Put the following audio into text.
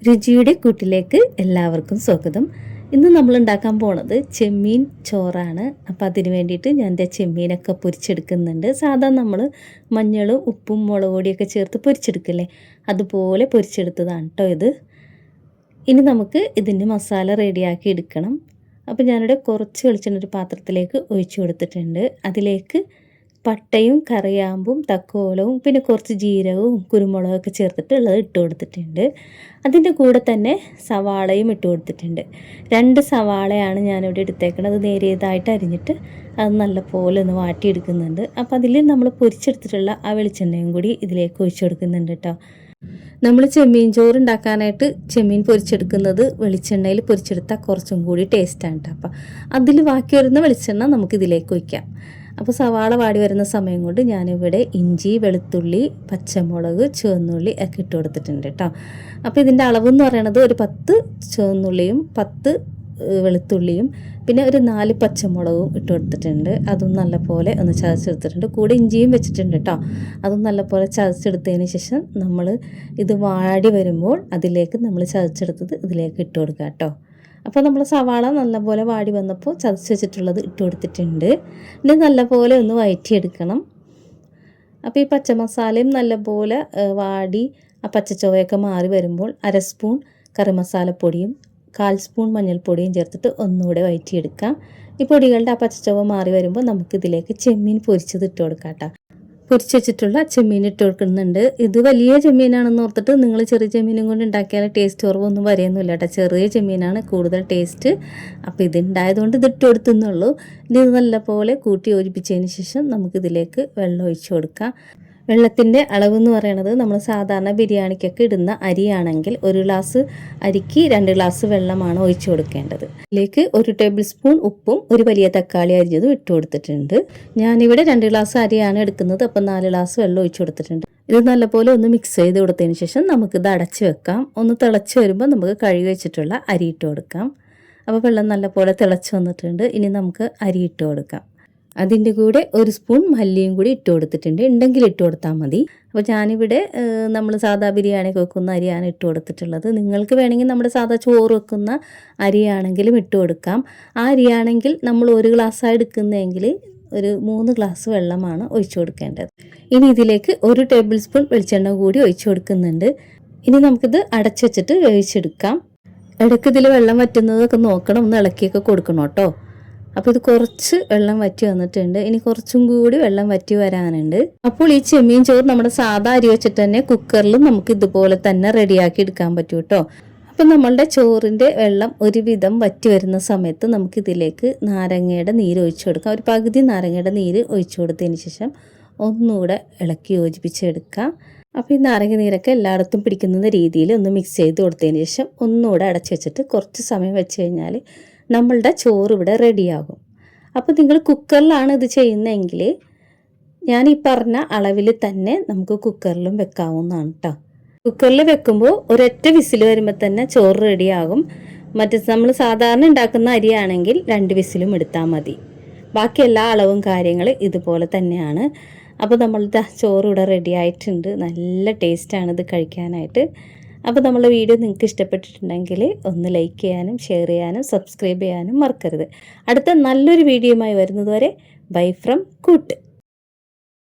രുചിയുടെ കൂട്ടിലേക്ക് എല്ലാവർക്കും സ്വാഗതം. ഇന്ന് നമ്മൾ ഉണ്ടാക്കാൻ പോണത് ചെമ്മീൻ ചോറാണ്. അപ്പോൾ അതിന് വേണ്ടിയിട്ട് ഞാൻ എൻ്റെ ചെമ്മീനൊക്കെ പൊരിച്ചെടുക്കുന്നുണ്ട്. സാധാരണ നമ്മൾ മഞ്ഞളും ഉപ്പും മുളക് പൊടിയൊക്കെ ചേർത്ത് പൊരിച്ചെടുക്കില്ലേ, അതുപോലെ പൊരിച്ചെടുത്തതാണ് കേട്ടോ ഇത്. ഇനി നമുക്ക് ഇതിൻ്റെ മസാല റെഡിയാക്കി എടുക്കണം. അപ്പോൾ ഞാനിവിടെ കുറച്ച് വെളിച്ചെണ്ണ ഒരു പാത്രത്തിലേക്ക് ഒഴിച്ചു കൊടുത്തിട്ടുണ്ട്. അതിലേക്ക് പട്ടയും കറിയാമ്പും തക്കോലവും പിന്നെ കുറച്ച് ജീരകവും കുരുമുളകൊക്കെ ചേർത്തിട്ടുള്ളത് ഇട്ട് കൊടുത്തിട്ടുണ്ട്. അതിൻ്റെ കൂടെ തന്നെ സവാളയും ഇട്ട് കൊടുത്തിട്ടുണ്ട്. 2 സവാളയാണ് ഞാനിവിടെ എടുത്തേക്കുന്നത്. അത് നേരിയതായിട്ട് അരിഞ്ഞിട്ട് അത് നല്ലപോലെ ഒന്ന് വാട്ടിയെടുക്കുന്നുണ്ട്. അപ്പോൾ അതിൽ നമ്മൾ പൊരിച്ചെടുത്തിട്ടുള്ള ആ വെളിച്ചെണ്ണയും കൂടി ഇതിലേക്ക് ഒഴിച്ചു കൊടുക്കുന്നുണ്ട് കേട്ടോ. നമ്മൾ ചെമ്മീൻ ചോറ് ഉണ്ടാക്കാനായിട്ട് ചെമ്മീൻ പൊരിച്ചെടുക്കുന്നത് വെളിച്ചെണ്ണയിൽ പൊരിച്ചെടുത്താൽ കുറച്ചും കൂടി ടേസ്റ്റാണ് കേട്ടോ. അപ്പോൾ അതിൽ ബാക്കി വരുന്ന വെളിച്ചെണ്ണ നമുക്കിതിലേക്ക് ഒഴിക്കാം. അപ്പോൾ സവാള വാടി വരുന്ന സമയം കൊണ്ട് ഞാനിവിടെ ഇഞ്ചി, വെളുത്തുള്ളി, പച്ചമുളക്, ചുവന്നുള്ളി ഒക്കെ ഇട്ട് കൊടുത്തിട്ടുണ്ട് കേട്ടോ. അപ്പോൾ ഇതിൻ്റെ അളവെന്ന് പറയണത് ഒരു 10 ചുവന്നുള്ളിയും 10 വെളുത്തുള്ളിയും പിന്നെ ഒരു 4 പച്ചമുളകും ഇട്ട് കൊടുത്തിട്ടുണ്ട്. അതും നല്ലപോലെ ഒന്ന് ചതച്ചെടുത്തിട്ടുണ്ട്. കൂടെ ഇഞ്ചിയും വെച്ചിട്ടുണ്ട് കേട്ടോ. അതും നല്ലപോലെ ചതച്ചെടുത്തതിന് ശേഷം നമ്മൾ ഇത് വാടി വരുമ്പോൾ അതിലേക്ക് നമ്മൾ ചതച്ചെടുത്തത് ഇതിലേക്ക് ഇട്ട് കൊടുക്കുക കേട്ടോ. അപ്പോൾ നമ്മൾ സവാള നല്ലപോലെ വാടി വന്നപ്പോൾ ചതച്ച് വെച്ചിട്ടുള്ളത് ഇട്ട് കൊടുത്തിട്ടുണ്ട്. ഇനി നല്ലപോലെ ഒന്ന് വഴറ്റിയെടുക്കണം. അപ്പോൾ ഈ പച്ചമസാലയും നല്ലപോലെ വാടി ആ പച്ചച്ചുവയൊക്കെ മാറി വരുമ്പോൾ 1/2 സ്പൂൺ കറി മസാലപ്പൊടിയും 1/4 സ്പൂൺ മഞ്ഞൾപ്പൊടിയും ചേർത്തിട്ട് ഒന്നുകൂടെ വഴറ്റിയെടുക്കാം. ഈ പൊടികളുടെ ആ പച്ചച്ചുവ മാറി വരുമ്പോൾ നമുക്കിതിലേക്ക് ചെമ്മീൻ പൊരിച്ചത് ഇട്ട് കൊടുക്കാം കേട്ടോ. പൊരിച്ച് വെച്ചിട്ടുള്ള ചെമ്മീൻ ഇട്ട് കൊടുക്കുന്നുണ്ട്. ഇത് വലിയ ചെമ്മീനാണെന്ന് ഓർത്തിട്ട് നിങ്ങൾ ചെറിയ ചെമ്മീനും കൊണ്ട് ഉണ്ടാക്കിയാൽ ടേസ്റ്റ് കുറവൊന്നും വരെയൊന്നുമില്ല കേട്ടോ. ചെറിയ ചെമ്മീനാണ് കൂടുതൽ ടേസ്റ്റ്. അപ്പോൾ ഇതുണ്ടായതുകൊണ്ട് ഇത് ഇട്ട് കൊടുത്തുന്നുള്ളൂ. ഇത് നല്ലപോലെ കൂട്ടി യോജിപ്പിച്ചതിന് ശേഷം നമുക്കിതിലേക്ക് വെള്ളം ഒഴിച്ച് കൊടുക്കാം. വെള്ളത്തിൻ്റെ അളവെന്ന് പറയണത് നമ്മൾ സാധാരണ ബിരിയാണിക്കൊക്കെ ഇടുന്ന അരിയാണെങ്കിൽ 1 ഗ്ലാസ് അരിക്ക് 2 ഗ്ലാസ് വെള്ളമാണ് ഒഴിച്ചു കൊടുക്കേണ്ടത്. ഇതിലേക്ക് 1 ടേബിൾ സ്പൂൺ ഉപ്പും ഒരു വലിയ തക്കാളി അരിഞ്ഞതും ഇട്ട് കൊടുത്തിട്ടുണ്ട്. ഞാനിവിടെ 2 ഗ്ലാസ് അരിയാണ് എടുക്കുന്നത്. അപ്പം 4 ഗ്ലാസ് വെള്ളം ഒഴിച്ചു കൊടുത്തിട്ടുണ്ട്. ഇത് നല്ലപോലെ ഒന്ന് മിക്സ് ചെയ്ത് കൊടുത്തതിന് ശേഷം നമുക്കിത് അടച്ച് വെക്കാം. ഒന്ന് തിളച്ച് വരുമ്പോൾ നമുക്ക് കഴുകി വെച്ചിട്ടുള്ള അരി ഇട്ട് കൊടുക്കാം. അപ്പോൾ വെള്ളം നല്ലപോലെ തിളച്ച് വന്നിട്ടുണ്ട്. ഇനി നമുക്ക് അരി ഇട്ട് കൊടുക്കാം. അതിൻ്റെ കൂടെ 1 സ്പൂൺ മല്ലിയും കൂടി ഇട്ട് കൊടുത്തിട്ടുണ്ട്. ഉണ്ടെങ്കിൽ ഇട്ട് കൊടുത്താൽ മതി. അപ്പോൾ ഞാനിവിടെ നമ്മൾ സാധാ ബിരിയാണി വെക്കുന്ന അരിയാണ് ഇട്ട് കൊടുത്തിട്ടുള്ളത്. നിങ്ങൾക്ക് വേണമെങ്കിൽ നമ്മുടെ സാധാ ചോറ് വെക്കുന്ന അരിയാണെങ്കിലും ഇട്ട് കൊടുക്കാം. ആ അരിയാണെങ്കിൽ നമ്മൾ 1 ഗ്ലാസ്സാണ് എടുക്കുന്നതെങ്കിൽ ഒരു 3 ഗ്ലാസ് വെള്ളമാണ് ഒഴിച്ചു കൊടുക്കേണ്ടത്. ഇനി ഇതിലേക്ക് 1 ടേബിൾ സ്പൂൺ വെളിച്ചെണ്ണ കൂടി ഒഴിച്ചു കൊടുക്കുന്നുണ്ട്. ഇനി നമുക്കിത് അടച്ചു വെച്ചിട്ട് വേവിച്ചെടുക്കാം. ഇടയ്ക്ക് ഇതിൽ വെള്ളം വറ്റുന്നതൊക്കെ നോക്കണം, ഒന്ന് ഇളക്കിയൊക്കെ കൊടുക്കണം കേട്ടോ. അപ്പോൾ ഇത് കുറച്ച് വെള്ളം വറ്റി വന്നിട്ടുണ്ട്. ഇനി കുറച്ചും കൂടി വെള്ളം വറ്റി വരാനുണ്ട്. അപ്പോൾ ഈ ചെമ്മീൻ ചോറ് നമ്മുടെ സാധാ അരി വെച്ചിട്ട് തന്നെ കുക്കറിലും നമുക്ക് ഇതുപോലെ തന്നെ റെഡിയാക്കി എടുക്കാൻ പറ്റും കേട്ടോ. അപ്പം നമ്മളുടെ ചോറിൻ്റെ വെള്ളം ഒരുവിധം വറ്റി വരുന്ന സമയത്ത് നമുക്കിതിലേക്ക് നാരങ്ങയുടെ നീര് ഒഴിച്ചു കൊടുക്കാം. ഒരു പകുതി നാരങ്ങയുടെ നീര് ഒഴിച്ചു കൊടുത്തതിന് ശേഷം ഒന്നുകൂടെ ഇളക്കി യോജിപ്പിച്ചെടുക്കാം. അപ്പോൾ ഈ നാരങ്ങ നീരൊക്കെ എല്ലായിടത്തും പിടിക്കുന്ന രീതിയിൽ ഒന്ന് മിക്സ് ചെയ്ത് കൊടുത്തതിന് ശേഷം ഒന്നുകൂടെ അടച്ചു വെച്ചിട്ട് കുറച്ച് സമയം വെച്ച് കഴിഞ്ഞാൽ നമ്മളുടെ ചോറ് ഇവിടെ റെഡിയാകും. അപ്പോൾ നിങ്ങൾ കുക്കറിലാണ് ഇത് ചെയ്യുന്നതെങ്കിൽ ഞാൻ ഈ പറഞ്ഞ അളവിൽ തന്നെ നമുക്ക് കുക്കറിലും വെക്കാവുന്നതാണ് കേട്ടോ. കുക്കറിൽ വെക്കുമ്പോൾ ഒരൊറ്റ വിസിൽ വരുമ്പോൾ തന്നെ ചോറ് റെഡിയാകും. മറ്റേ നമ്മൾ സാധാരണ ഉണ്ടാക്കുന്ന അരിയാണെങ്കിൽ 2 വിസിലും എടുത്താൽ മതി. ബാക്കി എല്ലാ അളവും കാര്യങ്ങൾ ഇതുപോലെ തന്നെയാണ്. അപ്പോൾ നമ്മളുടെ ചോറ് ഇവിടെ റെഡി ആയിട്ടുണ്ട്. നല്ല ടേസ്റ്റാണ് ഇത് കഴിക്കാനായിട്ട്. അപ്പോൾ നമ്മളുടെ വീഡിയോ നിങ്ങൾക്ക് ഇഷ്ടപ്പെട്ടിട്ടുണ്ടെങ്കിൽ ഒന്ന് ലൈക്ക് ചെയ്യാനും ഷെയർ ചെയ്യാനും സബ്സ്ക്രൈബ് ചെയ്യാനും മറക്കരുത്. അടുത്ത നല്ലൊരു വീഡിയോയുമായി വരുന്നതുവരെ ബൈ ഫ്രം കൂട്ട്.